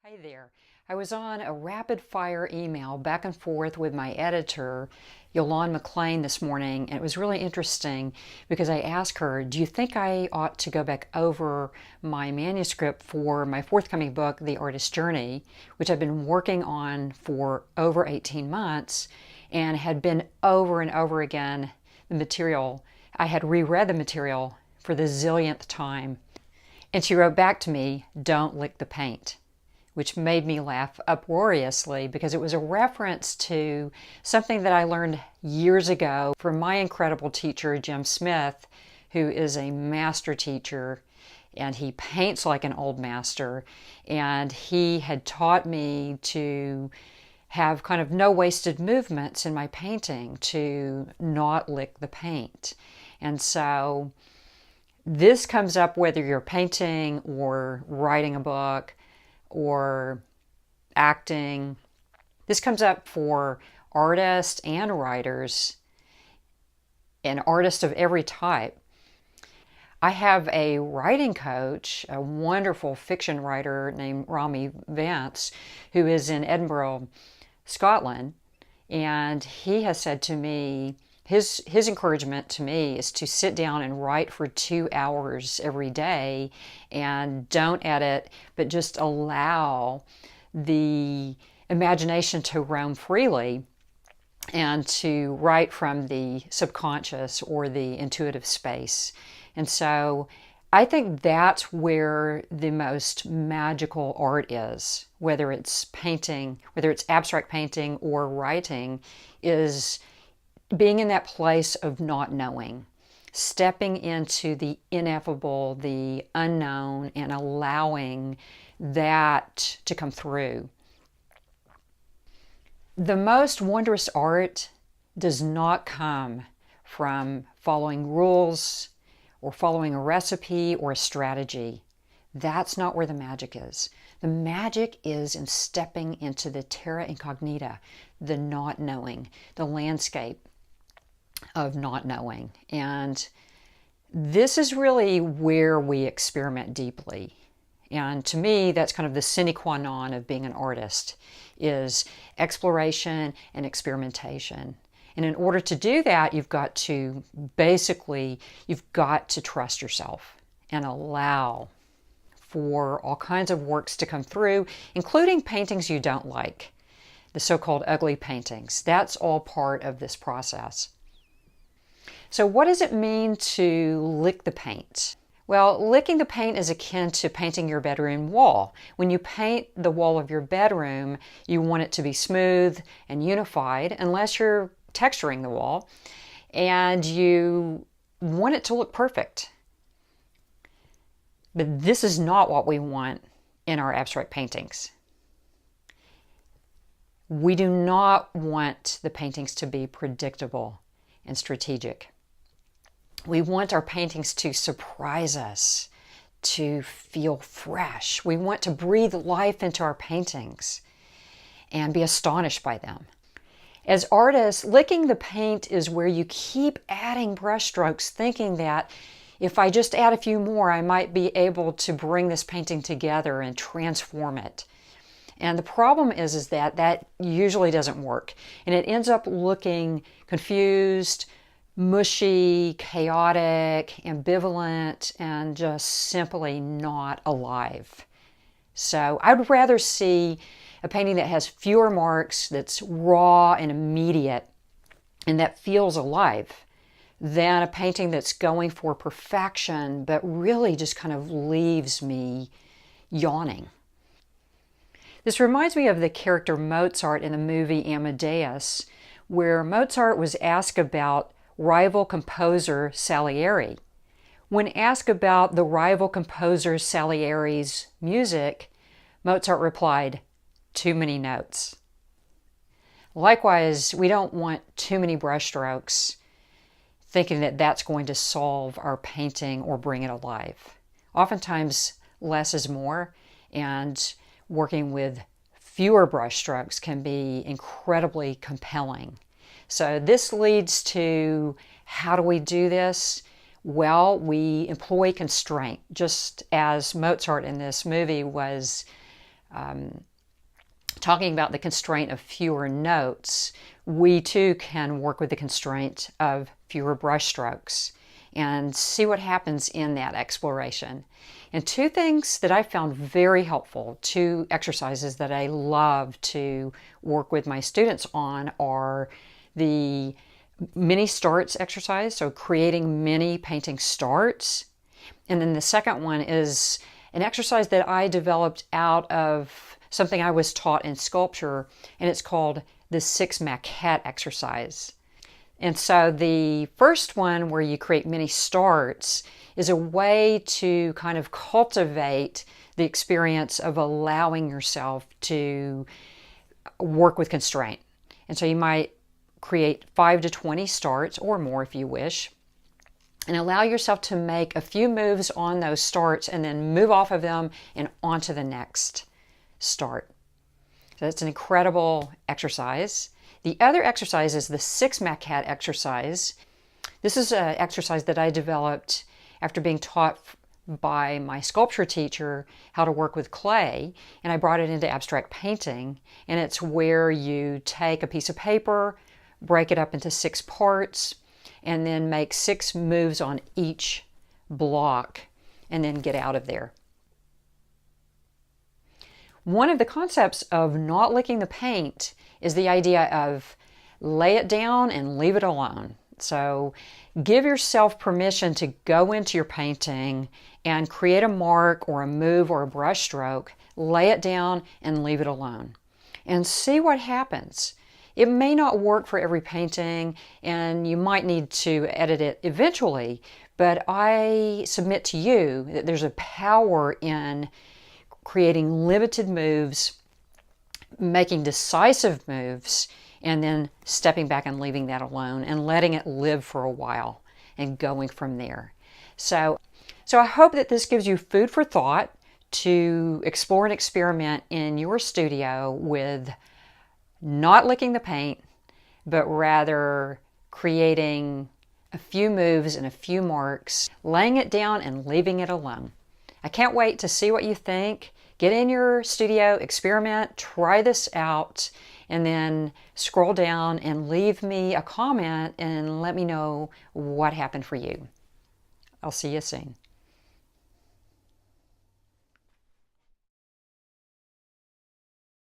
Hey there. I was on a rapid fire email back and forth with my editor, Yolande McLean, this morning, and it was really interesting because I asked her, do you think I ought to go back over my manuscript for my forthcoming book, The Artist's Journey, which I've been working on for over 18 months and had been over and over again the material. I had reread the material for the zillionth time. And she wrote back to me, "Don't lick the paint," which made me laugh uproariously because it was a reference to something that I learned years ago from my incredible teacher, Jim Smyth, who is a master teacher, and he paints like an old master. And he had taught me to have kind of no wasted movements in my painting, to not lick the paint. And so this comes up whether you're painting or writing a book or acting. This comes up for artists and writers and artists of every type. I have a writing coach, a wonderful fiction writer named Rami Vance, who is in Edinburgh, Scotland, and he has said to me, his encouragement to me is to sit down and write for 2 hours every day and don't edit, but just allow the imagination to roam freely and to write from the subconscious or the intuitive space. And so I think that's where the most magical art is, whether it's painting, whether it's abstract painting or writing, is being in that place of not knowing, stepping into the ineffable, the unknown, and allowing that to come through. The most wondrous art does not come from following rules or following a recipe or a strategy. That's not where the magic is. The magic is in stepping into the terra incognita, the not knowing, the landscape of not knowing. And this is really where we experiment deeply. And to me, that's kind of the sine qua non of being an artist, is exploration and experimentation. And in order to do that, you've got to trust yourself and allow for all kinds of works to come through, including paintings you don't like, the so-called ugly paintings. That's all part of this process. So what does it mean to lick the paint? Well, licking the paint is akin to painting your bedroom wall. When you paint the wall of your bedroom, you want it to be smooth and unified, unless you're texturing the wall, and you want it to look perfect. But this is not what we want in our abstract paintings. We do not want the paintings to be predictable and strategic. We want our paintings to surprise us, to feel fresh. We want to breathe life into our paintings and be astonished by them. As artists, licking the paint is where you keep adding brushstrokes, thinking that if I just add a few more, I might be able to bring this painting together and transform it. And the problem is that that usually doesn't work. And it ends up looking confused, mushy, chaotic, ambivalent, and just simply not alive. So I'd rather see a painting that has fewer marks, that's raw and immediate, and that feels alive, than a painting that's going for perfection, but really just kind of leaves me yawning. This reminds me of the character Mozart in the movie Amadeus, where Mozart was asked about rival composer Salieri. When asked about the rival composer Salieri's music, Mozart replied, "Too many notes." Likewise, we don't want too many brushstrokes, thinking that that's going to solve our painting or bring it alive. Oftentimes, less is more, and working with fewer brushstrokes can be incredibly compelling. So this leads to, how do we do this? Well, we employ constraint, just as Mozart in this movie was talking about the constraint of fewer notes, we too can work with the constraint of fewer brush strokes and see what happens in that exploration. And two things that I found very helpful, two exercises that I love to work with my students on, are the mini starts exercise, so creating mini painting starts. And then the second one is an exercise that I developed out of something I was taught in sculpture, and it's called the 6 maquette exercise. And so the first one, where you create mini starts, is a way to kind of cultivate the experience of allowing yourself to work with constraint. And so you might create 5 to 20 starts or more if you wish, and allow yourself to make a few moves on those starts and then move off of them and onto the next start. So that's an incredible exercise. The other exercise is the 6 maquette exercise. This is an exercise that I developed after being taught by my sculpture teacher how to work with clay, and I brought it into abstract painting. And it's where you take a piece of paper, break it up into 6 parts, and then make 6 moves on each block and then get out of there. One of the concepts of not licking the paint is the idea of lay it down and leave it alone. So give yourself permission to go into your painting and create a mark or a move or a brush stroke, lay it down and leave it alone, and see what happens. It may not work for every painting, and you might need to edit it eventually, but I submit to you that there's a power in creating limited moves, making decisive moves, and then stepping back and leaving that alone and letting it live for a while and going from there. So I hope that this gives you food for thought to explore and experiment in your studio with not licking the paint, but rather creating a few moves and a few marks, laying it down and leaving it alone. I can't wait to see what you think. Get in your studio, experiment, try this out, and then scroll down and leave me a comment and let me know what happened for you. I'll see you soon.